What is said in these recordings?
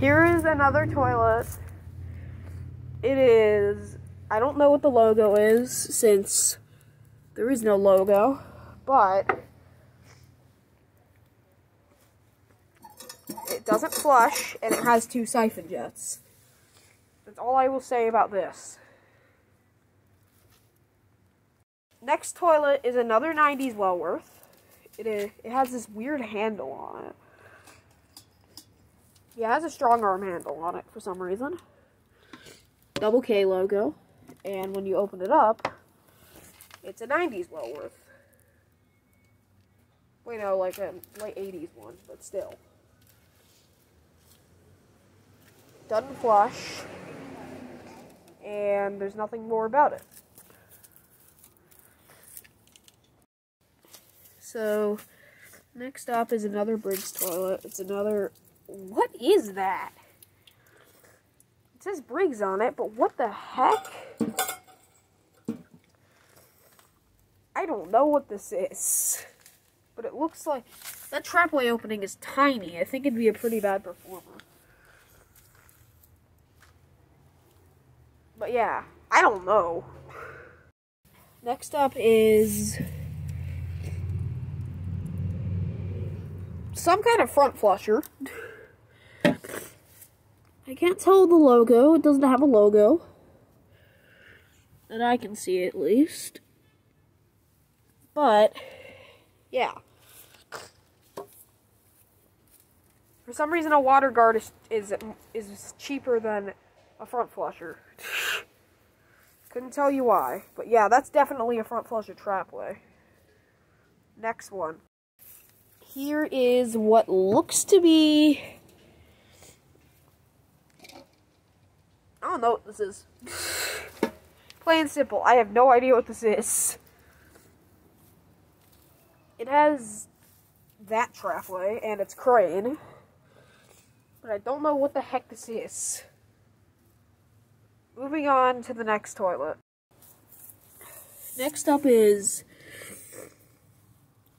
Here is another toilet. It is, I don't know what the logo is since there is no logo, but it doesn't flush and it has 2 siphon jets. That's all I will say about this. Next toilet is another 90s Wellworth. It has this weird handle on it. Yeah, it has a strong arm handle on it for some reason. Double K logo. And when you open it up, it's a 90s Wellworth. Wait, no, like a late 80s one, but still. Doesn't flush. And there's nothing more about it. So, next up is another Briggs toilet. It's another... What is that? It says Briggs on it, but what the heck? I don't know what this is. But it looks like... That trapway opening is tiny. I think it'd be a pretty bad performer. But yeah, I don't know. Next up is... some kind of front flusher. I can't tell the logo. It doesn't have a logo. That I can see at least. But, yeah. For some reason a water guard is cheaper than a front flusher. Couldn't tell you why. But yeah, that's definitely a front flusher trapway. Next one. Here is what looks to be... I don't know what this is. Plain and simple. I have no idea what this is. It has that trapway and its crane. But I don't know what the heck this is. Moving on to the next toilet. Next up is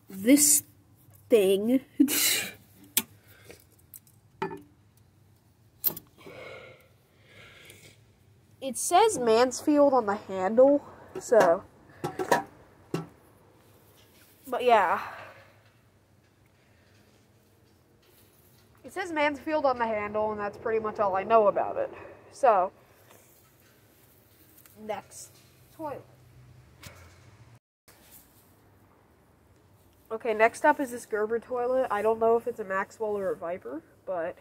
this thing. It says Mansfield on the handle, so. But yeah. It says Mansfield on the handle, and that's pretty much all I know about it. So, next toilet. Okay, next up is this Gerber toilet. I don't know if it's a Maxwell or a Viper, but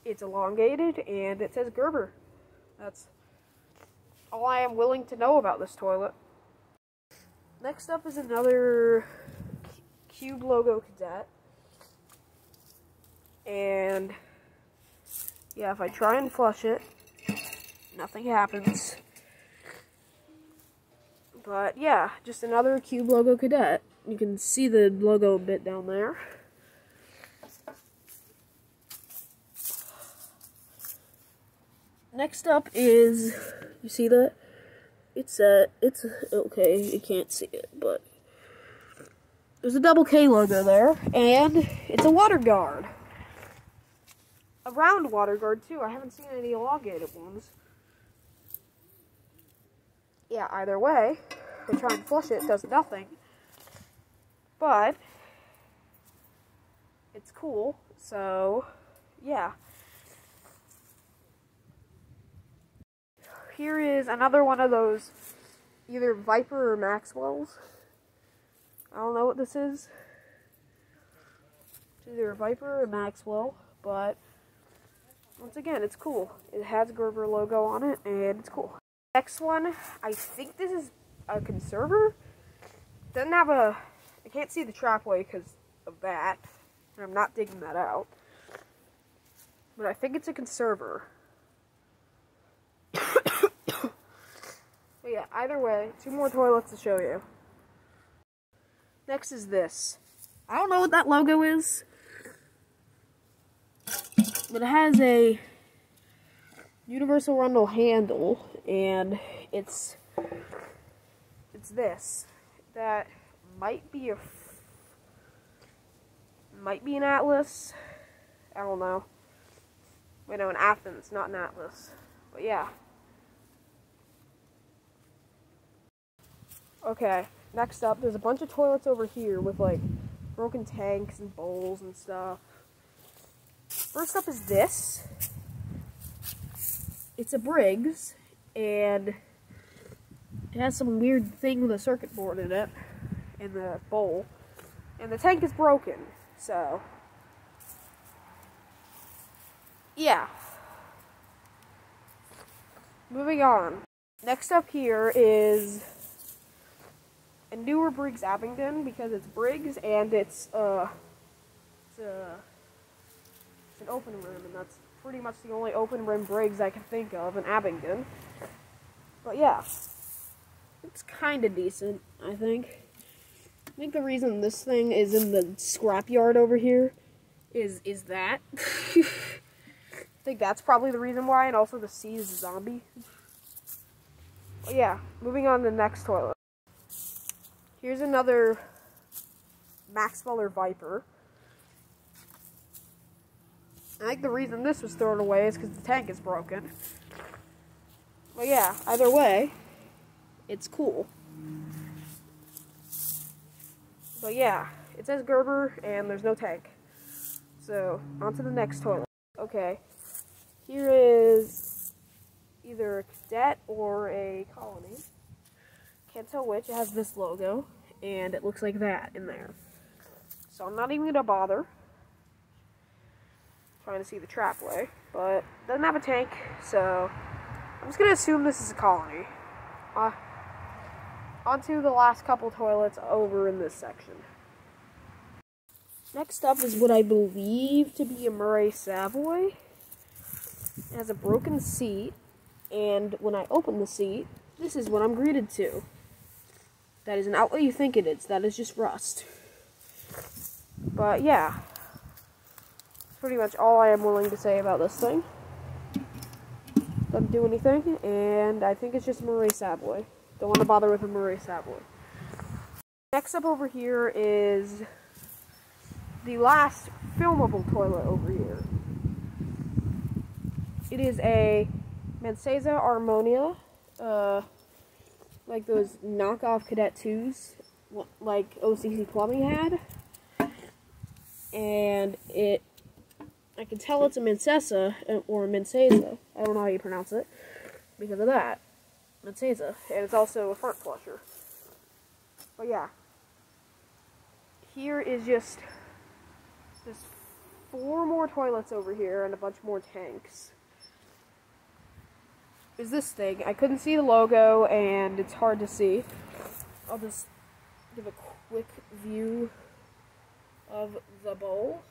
it's elongated and it says Gerber. That's all I am willing to know about this toilet. Next up is another Cube logo cadet. And yeah, if I try and flush it, nothing happens. But yeah, just another Cube logo cadet. You can see the logo a bit down there. Next up is, you see that? It's okay, you can't see it, but there's a double K logo there, and it's a water guard. A round water guard too. I haven't seen any elongated ones. Yeah, either way, if I try and flush it, it does nothing. But it's cool, so yeah. Here is another one of those either Viper or Maxwells. I don't know what this is. It's either a Viper or Maxwell, but once again, it's cool. It has a Gerber logo on it, and it's cool. Next one, I think this is a conserver. Doesn't have a... I can't see the trapway because of that, and I'm not digging that out. But I think it's a conserver. But yeah, either way, 2 more toilets to show you. Next is this. I don't know what that logo is, but it has a universal rundle handle, and it's this. That might be an Atlas. I don't know. Wait, no, in Athens, not in Atlas. But yeah. Okay, next up, there's a bunch of toilets over here with, like, broken tanks and bowls and stuff. First up is this. It's a Briggs, and it has some weird thing with a circuit board in it, in the bowl. And the tank is broken, so... yeah. Moving on. Next up here is a newer Briggs Abingdon, because it's Briggs and it's an open rim, and that's pretty much the only open rim Briggs I can think of in Abingdon. But yeah, it's kind of decent, I think. I think the reason this thing is in the scrapyard over here is that. I think that's probably the reason why, and also the seat is a zombie. But yeah, moving on to the next toilet. Here's another Maxwell Viper. I think the reason this was thrown away is because the tank is broken. But yeah, either way, it's cool. But yeah, it says Gerber and there's no tank. So, on to the next toilet. Okay, here is either a cadet or a colony. Can't tell which. It has this logo, and it looks like that in there. So I'm not even going to bother trying to see the trapway, but it doesn't have a tank, so I'm just going to assume this is a colony. On to the last couple toilets over in this section. Next up is what I believe to be a Murray Savoy. It has a broken seat, and when I open the seat, this is what I'm greeted to. That is not what you think it is. That is just rust. But yeah, that's pretty much all I am willing to say about this thing. Doesn't do anything, and I think it's just Murray Savoy. Don't want to bother with a Murray Savoy. Next up over here is the last filmable toilet over here. It is a Manseza Armonia, like those knockoff Cadet 2s, like OCC Plumbing had. And I can tell it's a Manseza, or a Manseza, I don't know how you pronounce it, because of that. Manseza, and it's also a front flusher. But yeah, here is just 4 more toilets over here and a bunch more tanks. Is this thing. I couldn't see the logo, and it's hard to see. I'll just give a quick view of the bowl.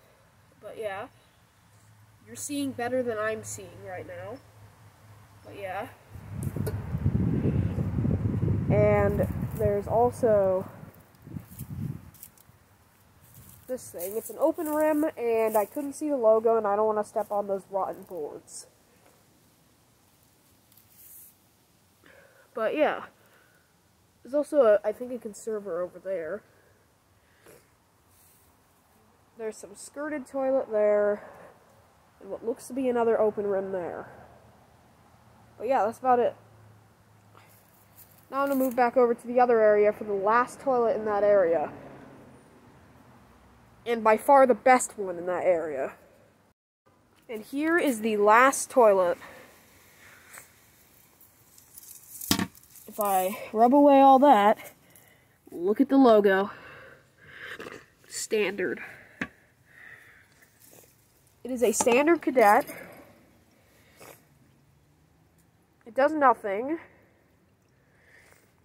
But yeah, you're seeing better than I'm seeing right now. But yeah. And there's also this thing. It's an open rim, and I couldn't see the logo, and I don't want to step on those rotten boards. But yeah, there's also, I think, a conserver over there. There's some skirted toilet there, and what looks to be another open rim there. But yeah, that's about it. Now I'm going to move back over to the other area for the last toilet in that area. And by far the best one in that area. And here is the last toilet. If I rub away all that, look at the logo. Standard. It is a standard Cadet. It does nothing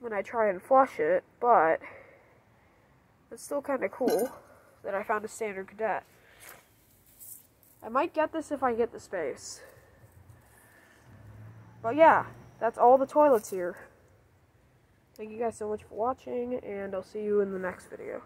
when I try and flush it, but it's still kind of cool that I found a standard Cadet. I might get this if I get the space. But yeah, that's all the toilets here. Thank you guys so much for watching, and I'll see you in the next video.